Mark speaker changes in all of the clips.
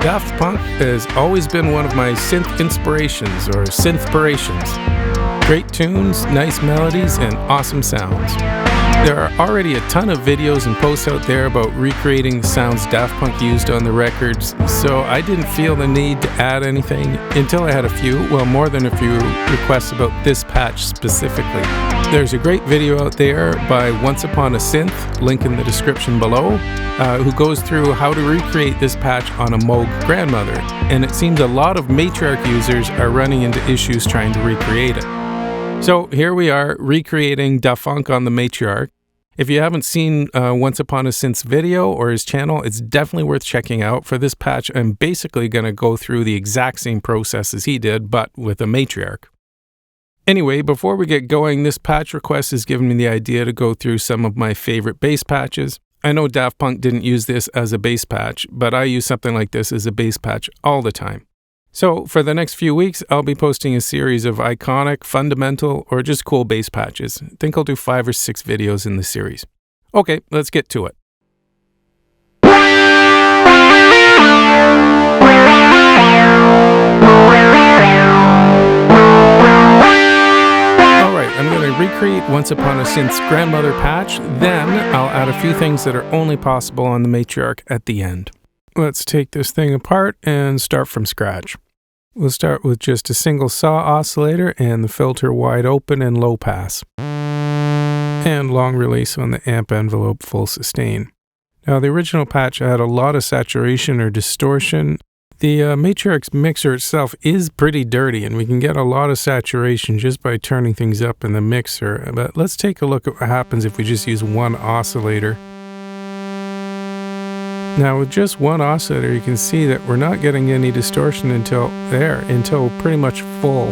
Speaker 1: Daft Punk has always been one of my synth inspirations, or synthpirations. Great tunes, nice melodies, and awesome sounds. There are already a ton of videos and posts out there about recreating the sounds Daft Punk used on the records, so I didn't feel the need to add anything until I had more than a few requests about this patch specifically. There's a great video out there by Once Upon A Synth, link in the description below, who goes through how to recreate this patch on a Moog Grandmother, and it seems a lot of Matriarch users are running into issues trying to recreate it. So here we are recreating Daft Punk on the Matriarch. If you haven't seen Once Upon A Synth's video or his channel, it's definitely worth checking out. For this patch, I'm basically going to go through the exact same process as he did, but with a Matriarch. Anyway, before we get going, this patch request has given me the idea to go through some of my favorite bass patches. I know Daft Punk didn't use this as a bass patch, but I use something like this as a bass patch all the time. So for the next few weeks, I'll be posting a series of iconic, fundamental, or just cool bass patches. I think I'll do 5 or 6 videos in the series. Okay, let's get to it. I'm going to recreate Once Upon A Synth's Grandmother patch, then I'll add a few things that are only possible on the Matriarch at the end. Let's take this thing apart and start from scratch. We'll start with just a single saw oscillator and the filter wide open and low pass. And long release on the amp envelope full sustain. Now the original patch had a lot of saturation or distortion. The Matriarch's mixer itself is pretty dirty, and we can get a lot of saturation just by turning things up in the mixer. But let's take a look at what happens if we just use one oscillator. Now with just one oscillator, you can see that we're not getting any distortion until pretty much full.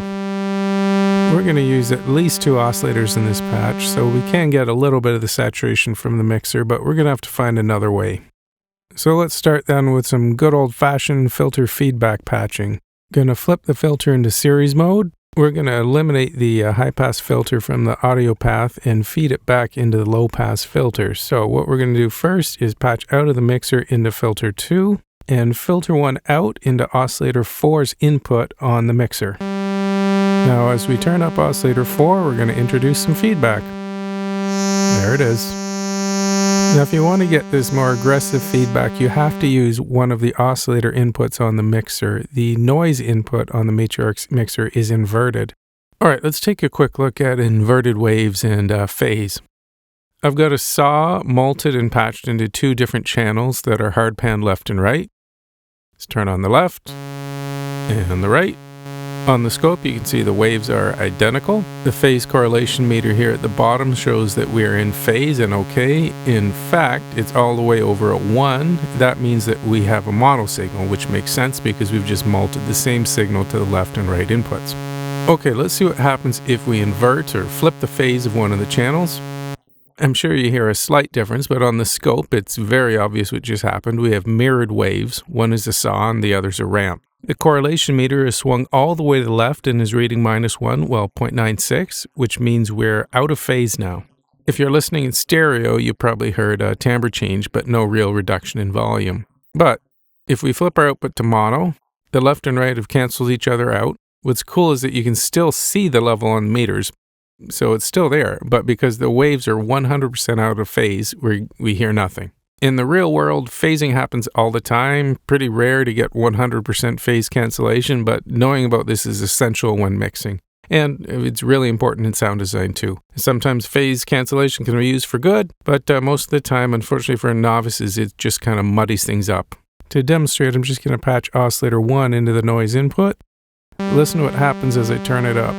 Speaker 1: We're going to use at least 2 oscillators in this patch, so we can get a little bit of the saturation from the mixer, but we're going to have to find another way. So let's start then with some good old-fashioned filter feedback patching. Gonna flip the filter into series mode. We're gonna eliminate the high-pass filter from the audio path and feed it back into the low-pass filter. So what we're gonna do first is patch out of the mixer into filter 2 and filter 1 out into oscillator 4's input on the mixer. Now as we turn up oscillator 4, we're gonna introduce some feedback. There it is. Now if you want to get this more aggressive feedback, you have to use one of the oscillator inputs on the mixer. The noise input on the Matriarch's mixer is inverted. Alright, let's take a quick look at inverted waves and phase. I've got a saw malted and patched into 2 different channels that are hard panned left and right. Let's turn on the left and the right. On the scope, you can see the waves are identical. The phase correlation meter here at the bottom shows that we're in phase and okay. In fact, it's all the way over at 1. That means that we have a mono signal, which makes sense because we've just malted the same signal to the left and right inputs. Okay, let's see what happens if we invert or flip the phase of one of the channels. I'm sure you hear a slight difference, but on the scope, it's very obvious what just happened. We have mirrored waves. One is a saw and the other's a ramp. The correlation meter is swung all the way to the left and is reading -1, well 0.96, which means we're out of phase now. If you're listening in stereo, you probably heard a timbre change, but no real reduction in volume. But if we flip our output to mono, the left and right have canceled each other out. What's cool is that you can still see the level on the meters, so it's still there, but because the waves are 100% out of phase, we hear nothing. In the real world, phasing happens all the time. Pretty rare to get 100% phase cancellation, but knowing about this is essential when mixing. And it's really important in sound design too. Sometimes phase cancellation can be used for good, but most of the time, unfortunately for novices, it just kind of muddies things up. To demonstrate, I'm just going to patch oscillator 1 into the noise input. Listen to what happens as I turn it up.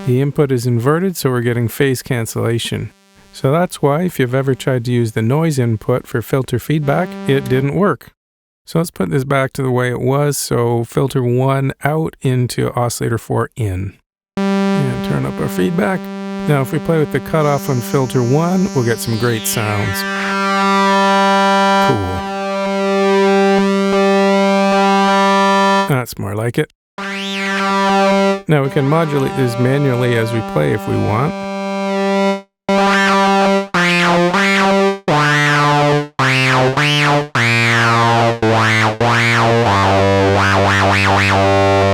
Speaker 1: The input is inverted, so we're getting phase cancellation. So that's why if you've ever tried to use the noise input for filter feedback, it didn't work. So let's put this back to the way it was. So filter 1 out into oscillator 4 in. And turn up our feedback. Now if we play with the cutoff on filter 1, we'll get some great sounds. Cool. That's more like it. Now we can modulate this manually as we play if we want.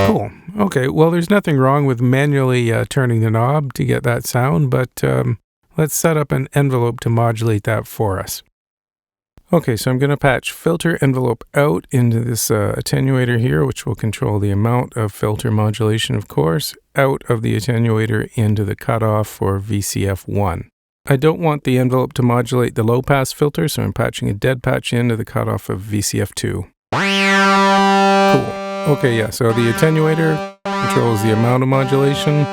Speaker 1: Cool. Okay, well, there's nothing wrong with manually turning the knob to get that sound, but let's set up an envelope to modulate that for us. Okay, so I'm going to patch filter envelope out into this attenuator here, which will control the amount of filter modulation, of course, out of the attenuator into the cutoff for VCF1. I don't want the envelope to modulate the low-pass filter, so I'm patching a dead patch into the cutoff of VCF2. Cool. Okay, yeah, so the attenuator controls the amount of modulation.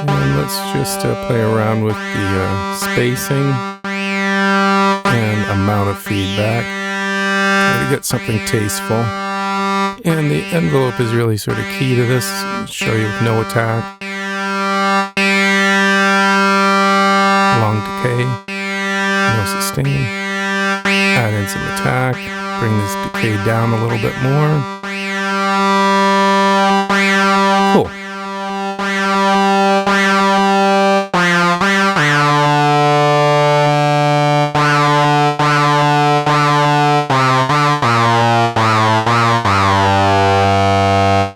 Speaker 1: And let's just play around with the spacing and amount of feedback. Try to get something tasteful. And the envelope is really sort of key to this. I'll show you with no attack. Long decay, no sustain. Add in some attack, bring this decay down a little bit more. Cool.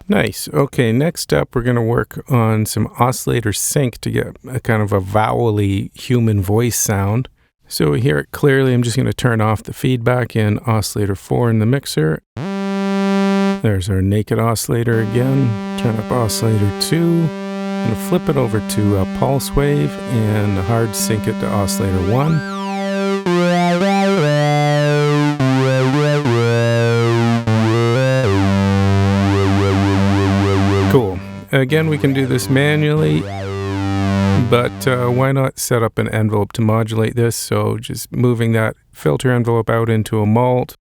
Speaker 1: Nice. Okay, next up we're going to work on some oscillator sync to get a kind of a vowel-y human voice sound. So we hear it clearly. I'm just going to turn off the feedback in oscillator 4 in the mixer. There's our naked oscillator again. Turn up oscillator 2. I'm going to flip it over to a pulse wave and hard sync it to oscillator 1. Cool. Again, we can do this manually, but why not set up an envelope to modulate this? So just moving that filter envelope out into a mult,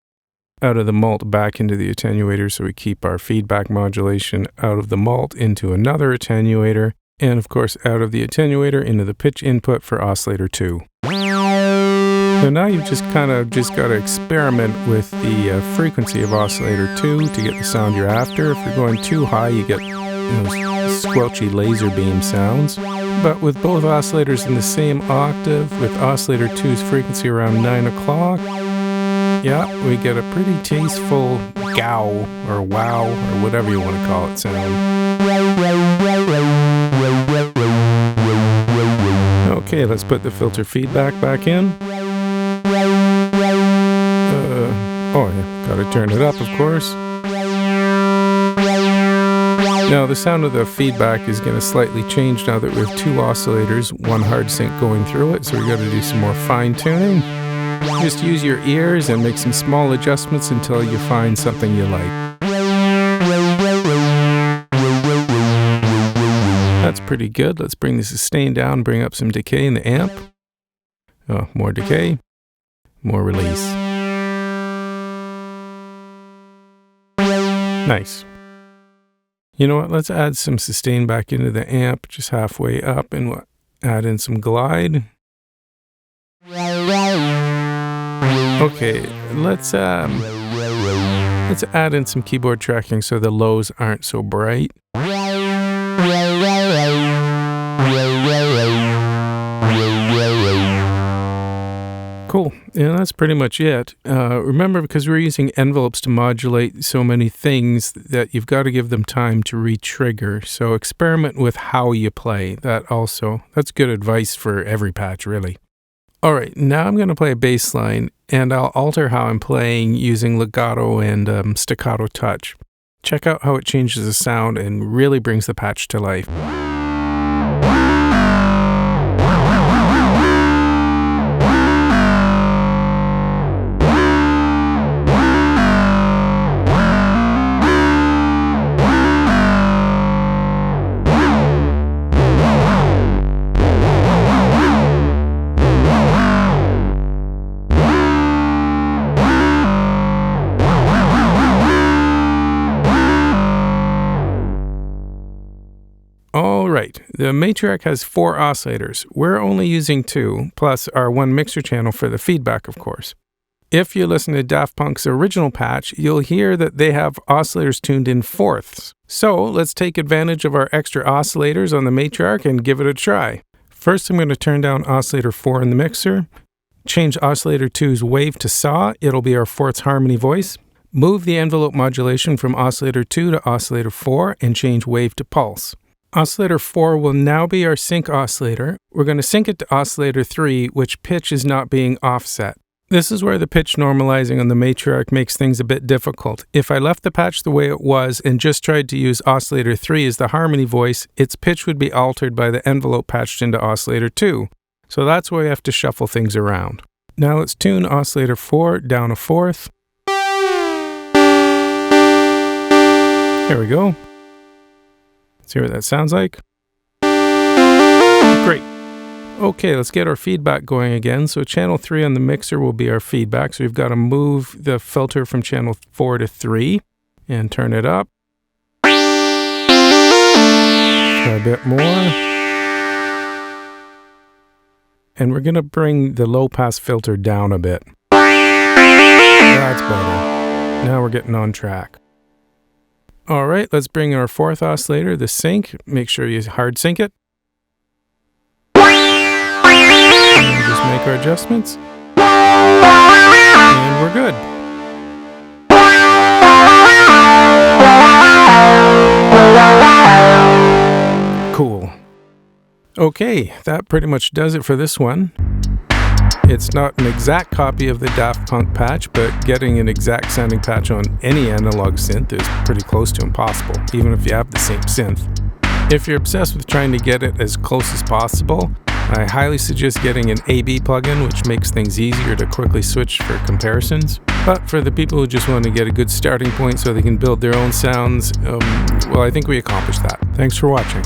Speaker 1: out of the mult back into the attenuator, so we keep our feedback modulation out of the mult into another attenuator, and of course out of the attenuator into the pitch input for oscillator 2. So now you've just got to experiment with the frequency of oscillator 2 to get the sound you're after. If you're going too high, you get squelchy laser beam sounds. But with both oscillators in the same octave, with oscillator 2's frequency around 9 o'clock, yeah, we get a pretty tasteful gow or wow or whatever you want to call it sound. Okay, let's put the filter feedback back in. Oh yeah, gotta turn it up, of course. Now the sound of the feedback is going to slightly change now that we have two oscillators, one hard sync going through it, so we got to do some more fine tuning. Just use your ears and make some small adjustments until you find something you like. That's pretty good. Let's bring the sustain down, bring up some decay in the amp. Oh, more decay, more release. Nice. You know what, let's add some sustain back into the amp, just halfway up, and we'll add in some glide. Okay, let's add in some keyboard tracking so the lows aren't so bright. Cool, and that's pretty much it. Remember, because we're using envelopes to modulate so many things, that you've got to give them time to re-trigger. So experiment with how you play. That's good advice for every patch, really. All right, now I'm going to play a bass line, and I'll alter how I'm playing using legato and staccato touch. Check out how it changes the sound and really brings the patch to life. The Matriarch has 4 oscillators. We're only using 2, plus our 1 mixer channel for the feedback, of course. If you listen to Daft Punk's original patch, you'll hear that they have oscillators tuned in fourths. So let's take advantage of our extra oscillators on the Matriarch and give it a try. First, I'm going to turn down oscillator 4 in the mixer. Change Oscillator 2's wave to saw. It'll be our fourth's harmony voice. Move the envelope modulation from Oscillator 2 to Oscillator 4 and change wave to pulse. Oscillator 4 will now be our sync oscillator. We're going to sync it to Oscillator 3, which pitch is not being offset. This is where the pitch normalizing on the Matriarch makes things a bit difficult. If I left the patch the way it was and just tried to use Oscillator 3 as the harmony voice, its pitch would be altered by the envelope patched into Oscillator 2. So that's why we have to shuffle things around. Now let's tune Oscillator 4 down a fourth. There we go. Let's hear what that sounds like. Great. Okay, let's get our feedback going again. So channel 3 on the mixer will be our feedback. So we've got to move the filter from channel 4 to 3 and turn it up. Try a bit more. And we're going to bring the low pass filter down a bit. That's better. Now we're getting on track. All right, let's bring our fourth oscillator, the sync. Make sure you hard sync it. And just make our adjustments. And we're good. Cool. Okay, that pretty much does it for this one. It's not an exact copy of the Daft Punk patch, but getting an exact sounding patch on any analog synth is pretty close to impossible, even if you have the same synth. If you're obsessed with trying to get it as close as possible, I highly suggest getting an AB plugin, which makes things easier to quickly switch for comparisons. But for the people who just want to get a good starting point so they can build their own sounds, well, I think we accomplished that. Thanks for watching.